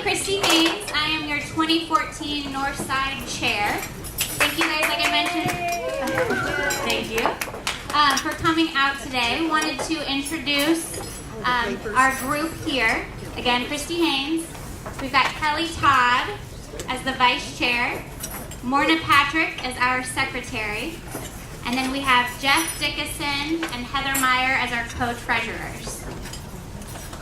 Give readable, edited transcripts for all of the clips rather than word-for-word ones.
Christy Haynes. I am your 2014 Northside Chair. Thank you guys, like I mentioned. Thank you. For coming out today. Wanted to introduce our group here. Again, Christy Haynes. We've got Kelly Todd as the Vice Chair. Morna Patrick as our Secretary. And then we have Jeff Dickinson and Heather Meyer as our co-treasurers.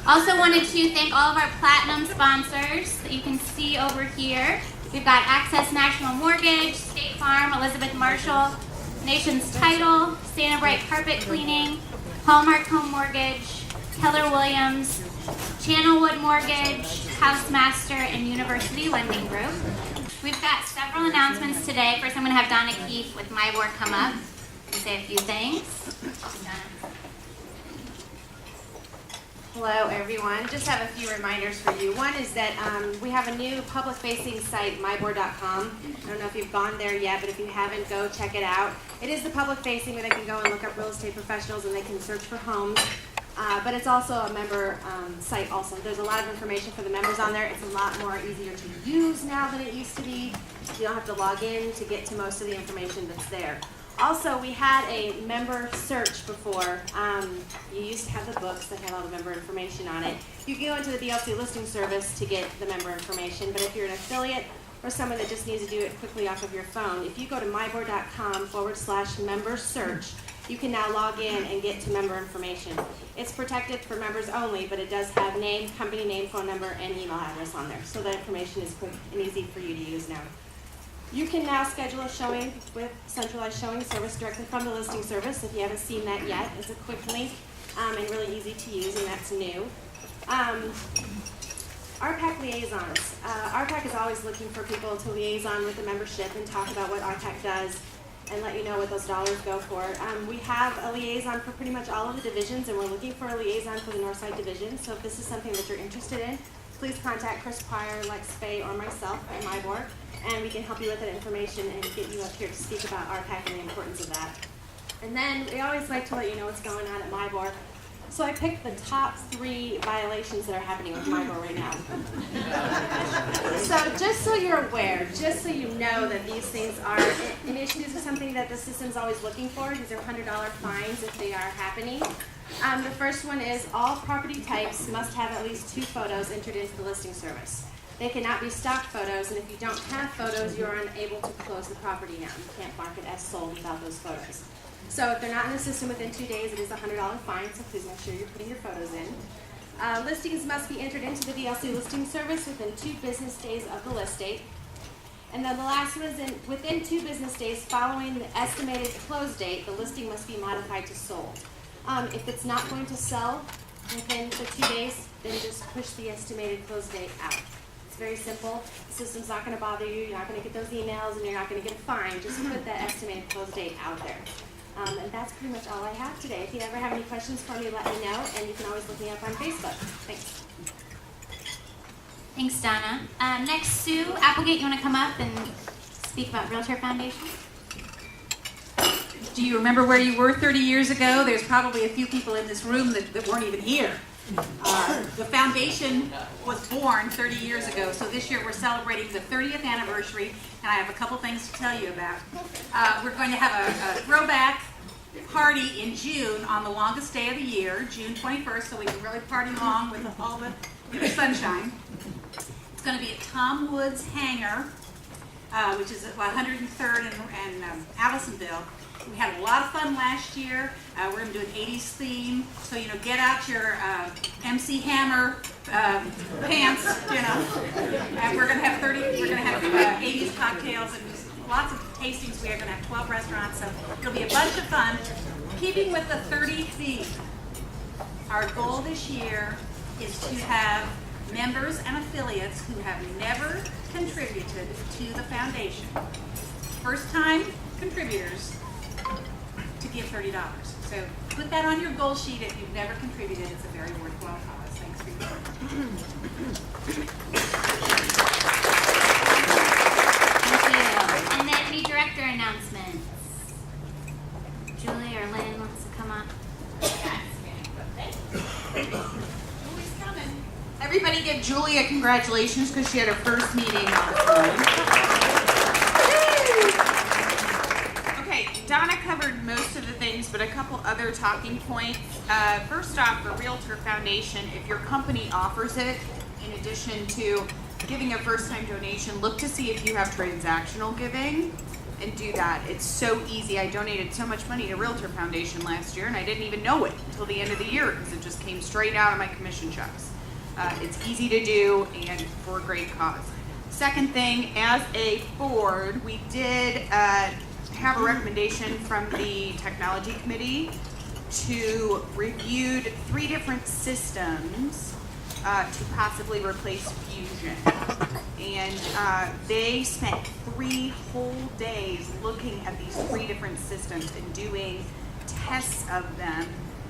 Also wanted to thank all of our platinum sponsors that you can see over here. We've got Access National Mortgage, State Farm, Elizabeth Marshall, Nation's Title, Santa Bright Carpet Cleaning, Hallmark Home Mortgage, Keller Williams, Channelwood Mortgage, Housemaster, and University Lending Group. We've got several announcements today. First, I'm going to have Donna Keefe with MIBOR come up and say a few things. Hello, everyone. Just have a few reminders for you. One is that we have a new public-facing site, MIBOR.com. I don't know if you've gone there yet, but if you haven't, go check it out. It is the public-facing where they can go and look up real estate professionals and they can search for homes. But it's also a member site also. There's a lot of information for the members on there. It's a lot more easier to use now than it used to be. You don't have to log in to get to most of the information that's there. Also, we had a member search before. You used to have the books that had all the member information on it. You can go into the BLC listing service to get the member information, but if you're an affiliate or someone that just needs to do it quickly off of your phone, if you go to MIBOR.com/member search, you can now log in and get to member information. It's protected for members only, but it does have name, company name, phone number, and email address on there. So that information is quick and easy for you to use now. You can now schedule a showing with centralized showing service directly from the listing service. If you haven't seen that yet, it's a quick link and really easy to use, and that's new. RPAC liaisons. RPAC is always looking for people to liaison with the membership and talk about what RPAC does and let you know what those dollars go for. We have a liaison for pretty much all of the divisions, and we're looking for a liaison for the Northside division. So if this is something that you're interested in, please contact Chris Pryor, Lex Fay, or myself at MIBOR, and we can help you with that information and get you up here to speak about RPAC and the importance of that. And then we always like to let you know what's going on at MIBOR. So I picked the top 3 violations that are happening with MIBOR right now. So just so you're aware, just so you know that these things are an issue, this is something that the system's always looking for. These are $100 fines if they are happening. The first one is all property types must have at least 2 photos entered into the listing service. They cannot be stock photos, and if you don't have photos, you're unable to close the property now. You can't mark it as sold without those photos. So if they're not in the system within 2 days, it is a $100 fine, so please make sure you're putting your photos in. Listings must be entered into the VLC listing service within 2 business days of the list date. And then the last one is within 2 business days following the estimated close date, the listing must be modified to sold. If it's not going to sell within the 2 days, then just push the estimated close date out. It's very simple. The system's not going to bother you. You're not going to get those emails, and you're not going to get a fine. Just put that estimated close date out there. And that's pretty much all I have today. If you ever have any questions for me, let me know, and you can always look me up on Facebook. Thanks. Thanks, Donna. Next, Sue Applegate, you want to come up and speak about Realtor Foundation? Do you remember where you were 30 years ago? There's probably a few people in this room that weren't even here. The foundation was born 30 years ago, so this year we're celebrating the 30th anniversary, and I have a couple things to tell you about. We're going to have a throwback party in June on the longest day of the year, June 21st, so we can really party along with all the sunshine. It's going to be at Tom Wood's Hangar, which is at 103rd and Allisonville. We had a lot of fun last year. We're going to do an 80s theme, so get out your MC Hammer pants, And we're going to have 80s cocktails and lots of tastings. We are going to have 12 restaurants, so it'll be a bunch of fun. Keeping with the 30 theme, our goal this year is to have members and affiliates who have never contributed to the foundation, first-time contributors, to give $30. So put that on your goal sheet if you've never contributed. It's a very worthwhile cause. Thanks for your time. Thank you. And then any director announcements? Julie or Lynn wants to come on. Who is coming? Everybody to give Julia congratulations because she had her first meeting on Okay, Donna covered most of the things, but a couple other talking points. First off, for Realtor Foundation, if your company offers it, in addition to giving a first-time donation, look to see if you have transactional giving and do that. It's so easy. I donated so much money to Realtor Foundation last year, and I didn't even know it until the end of the year because it just came straight out of my commission checks. It's easy to do and for a great cause. Second thing, as a board, we did have a recommendation from the technology committee to review 3 different systems to possibly replace Fusion. And they spent 3 whole days looking at these 3 different systems and doing tests of them,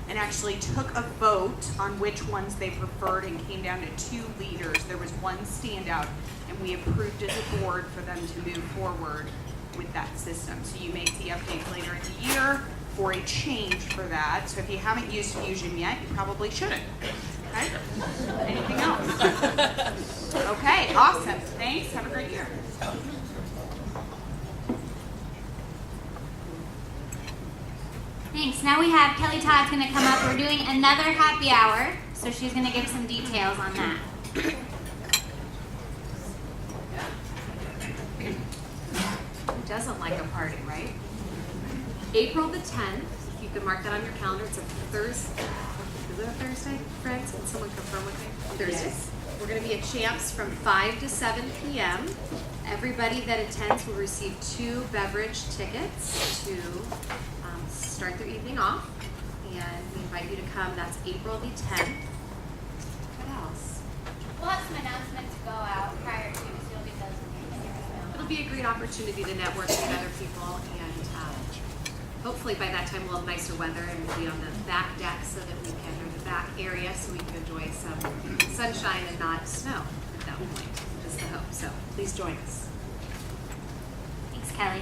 and actually took a vote on which ones they preferred and came down to 2 leaders. There was one standout, and we approved as a board for them to move forward with that system. So you may see updates later in the year for a change for that. So if you haven't used Fusion yet, you probably shouldn't. Okay? Anything else? Okay, awesome. Thanks. Have a great year. Thanks. Now we have Kelly Todd's going to come up. We're doing another happy hour, so she's going to give some details on that. Who doesn't like a party, right? April the 10th, if you could mark that on your calendar, it's a Thursday. Is it a Thursday, friends? Can someone confirm with me? Thursday. Yes. We're going to be at Champs from 5 to 7 p.m. Everybody that attends will receive 2 beverage tickets to start their evening off. And we invite you to come. That's April the 10th. What else? We'll have some announcements go out prior to, so you'll get those in your email. It'll be a great opportunity to network with other people, and hopefully by that time we'll have nicer weather and we'll be on the back deck so that we can, or the back area, so we can enjoy some sunshine and not snow at that point, is the hope. So please join us. Thanks, Kelly.